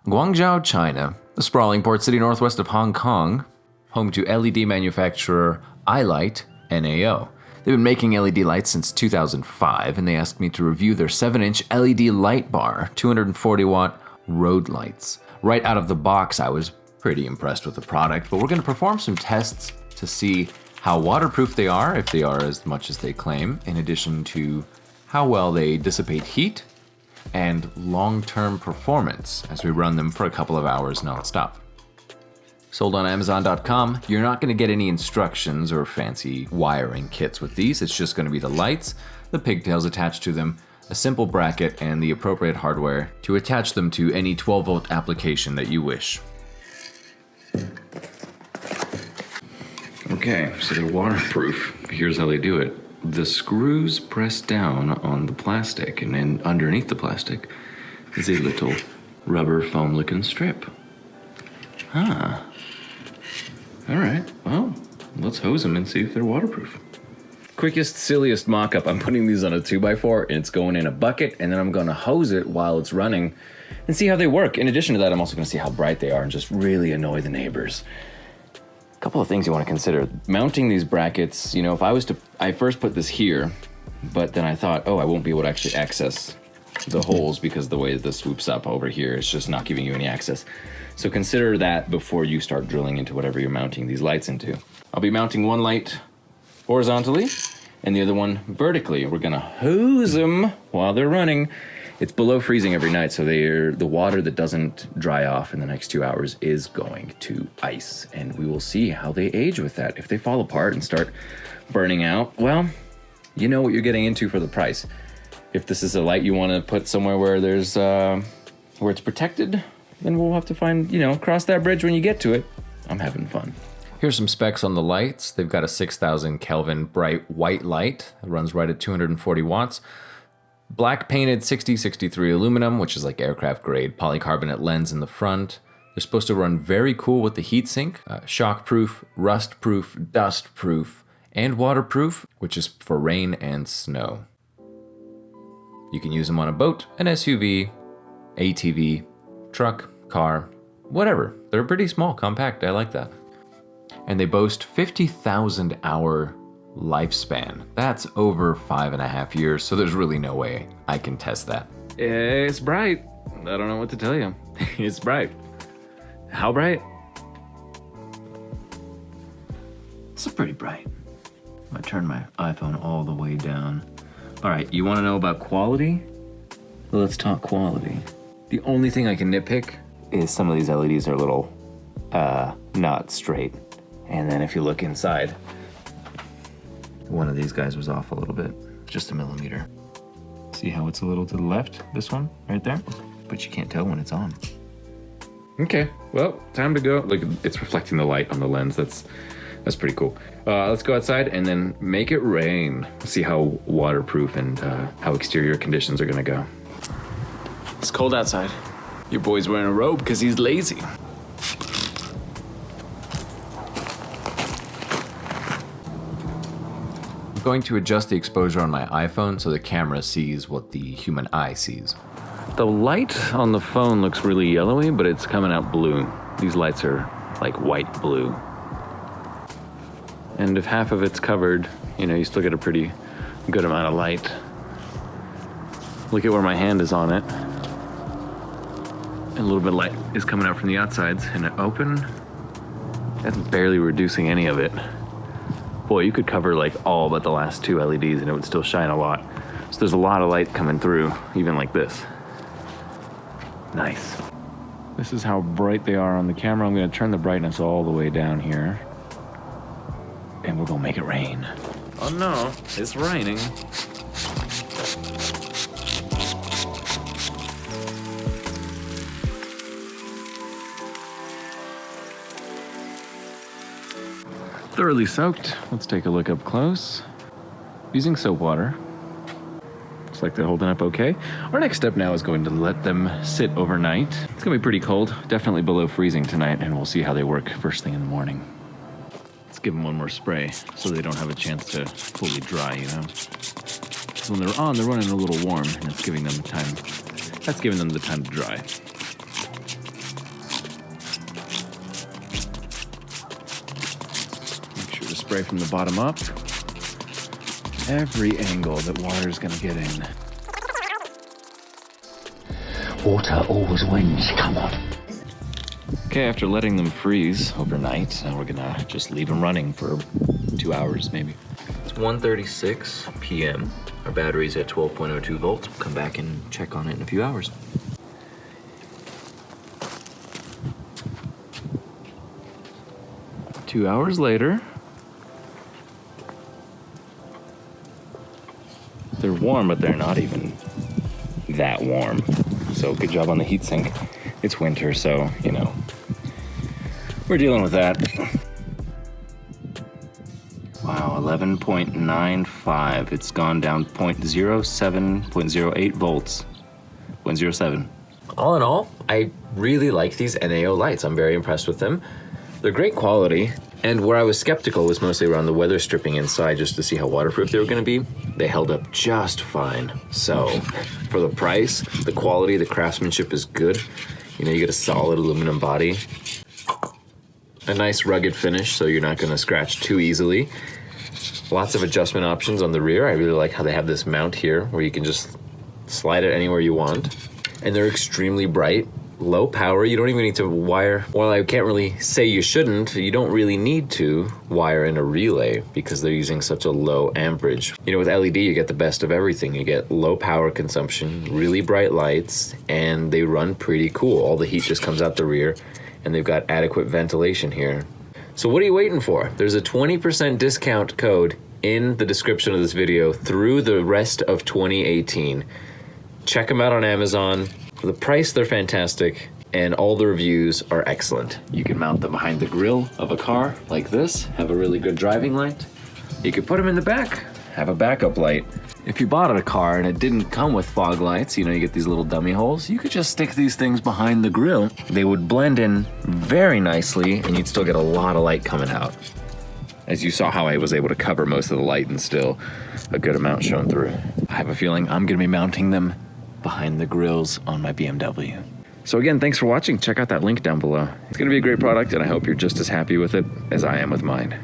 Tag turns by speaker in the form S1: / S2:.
S1: Guangzhou, China, a sprawling port city northwest of Hong Kong, home to LED manufacturer iLight, NAO. They've been making LED lights since 2005, and they asked me to review their 7-inch LED light bar, 240-watt road lights. Right out of the box, I was pretty impressed with the product, but we're going to perform some tests to see how waterproof they are, if they are as much as they claim, in addition to how well they dissipate heat and long-term performance as we run them for a couple of hours nonstop. Sold on Amazon.com, you're not going to get any instructions or fancy wiring kits with these. It's just going to be the lights, the pigtails attached to them, a simple bracket, and the appropriate hardware to attach them to any 12-volt application that you wish. Okay, so they're waterproof. Here's how they do it. The screws press down on the plastic, and then underneath the plastic is a little rubber foam-looking strip. Huh. All right, well, let's hose them and see if they're waterproof. Quickest, silliest mock-up. I'm putting these on a 2x4, and it's going in a bucket, and then I'm gonna hose it while it's running and see how they work. In addition to that, I'm also gonna see how bright they are and just really annoy the neighbors. Couple of things you want to consider. Mounting these brackets, if I first put this here, but then I thought, I won't be able to actually access the holes because the way this swoops up over here, it's just not giving you any access. So consider that before you start drilling into whatever you're mounting these lights into. I'll be mounting one light horizontally and the other one vertically. We're gonna hose them while they're running. It's below freezing every night, so the water that doesn't dry off in the next 2 hours is going to ice, and we will see how they age with that. If they fall apart and start burning out, well, you know what you're getting into for the price. If this is a light you want to put somewhere where there's where it's protected, then we'll have to find, cross that bridge when you get to it. I'm having fun. Here's some specs on the lights. They've got a 6,000 Kelvin bright white light that runs right at 240 watts. Black painted 6063 aluminum, which is like aircraft grade polycarbonate lens in the front. They're supposed to run very cool with the heatsink, shockproof, rust-proof, dust-proof, and waterproof, which is for rain and snow. You can use them on a boat, an SUV, ATV, truck, car, whatever. They're pretty small, compact, I like that. And they boast 50,000 hour lifespan. That's over 5.5 years, so there's really no way I can test that. It's bright. I don't know what to tell you. It's bright. How bright? It's pretty bright. I'm gonna turn my iPhone all the way down. All right, you wanna know about quality? Well, let's talk quality. The only thing I can nitpick is some of these LEDs are a little, not straight. And then if you look inside, one of these guys was off a little bit, just a millimeter. See how it's a little to the left? This one, right there? But you can't tell when it's on. Okay, well, time to go. Look, it's reflecting the light on the lens. That's pretty cool. Let's go outside and then make it rain. See how waterproof and how exterior conditions are gonna go. It's cold outside. Your boy's wearing a robe because he's lazy. Going to adjust the exposure on my iPhone so the camera sees what the human eye sees. The light on the phone looks really yellowy, but it's coming out blue. These lights are like white blue. And if half of it's covered, you still get a pretty good amount of light. Look at where my hand is on it. And a little bit of light is coming out from the outsides, and it open. That's barely reducing any of it. Boy, you could cover like all but the last 2 LEDs and it would still shine a lot. So there's a lot of light coming through, even like this. Nice. This is how bright they are on the camera. I'm gonna turn the brightness all the way down here. And we're gonna make it rain. Oh no, it's raining. Thoroughly soaked. Let's take a look up close. Using soap water. Looks like they're holding up okay. Our next step now is going to let them sit overnight. It's gonna be pretty cold, definitely below freezing tonight, and we'll see how they work first thing in the morning. Let's give them one more spray so they don't have a chance to fully dry, When they're on, they're running a little warm, and it's giving them the time. That's giving them the time to dry. spray from the bottom up. Every angle that water is gonna get in.
S2: Water always wins, come on.
S1: Okay, after letting them freeze overnight, now we're gonna just leave them running for 2 hours maybe. It's 1:36 p.m. Our battery's at 12.02 volts. We'll come back and check on it in a few hours. Two hours later, they're warm, but they're not even that warm. So good job on the heatsink. It's winter, so, you know, we're dealing with that. Wow, 11.95. It's gone down 0.08 volts. 0.07. All in all, I really like these NAO lights. I'm very impressed with them. They're great quality, and where I was skeptical was mostly around the weather stripping inside just to see how waterproof they were gonna be. They held up just fine. So, for the price, the quality, the craftsmanship is good. You know, you get a solid aluminum body. A nice rugged finish, so you're not gonna scratch too easily. Lots of adjustment options on the rear. I really like how they have this mount here where you can just slide it anywhere you want. And they're extremely bright. Low power, you don't even need to wire. Well, I can't really say you shouldn't. You don't really need to wire in a relay because they're using such a low amperage. You know, with LED, you get the best of everything. You get low power consumption, really bright lights, and they run pretty cool. All the heat just comes out the rear, and they've got adequate ventilation here. So what are you waiting for? There's a 20% discount code in the description of this video through the rest of 2018. Check them out on Amazon. For the price, they're fantastic, and all the reviews are excellent. You can mount them behind the grille of a car like this, have a really good driving light. You could put them in the back, have a backup light. If you bought a car and it didn't come with fog lights, you know, you get these little dummy holes, you could just stick these things behind the grille. They would blend in very nicely, and you'd still get a lot of light coming out. As you saw how I was able to cover most of the light and still a good amount shone through. I have a feeling I'm gonna be mounting them behind the grills on my BMW. So again, thanks for watching. Check out that link down below. It's gonna be a great product, and I hope you're just as happy with it as I am with mine.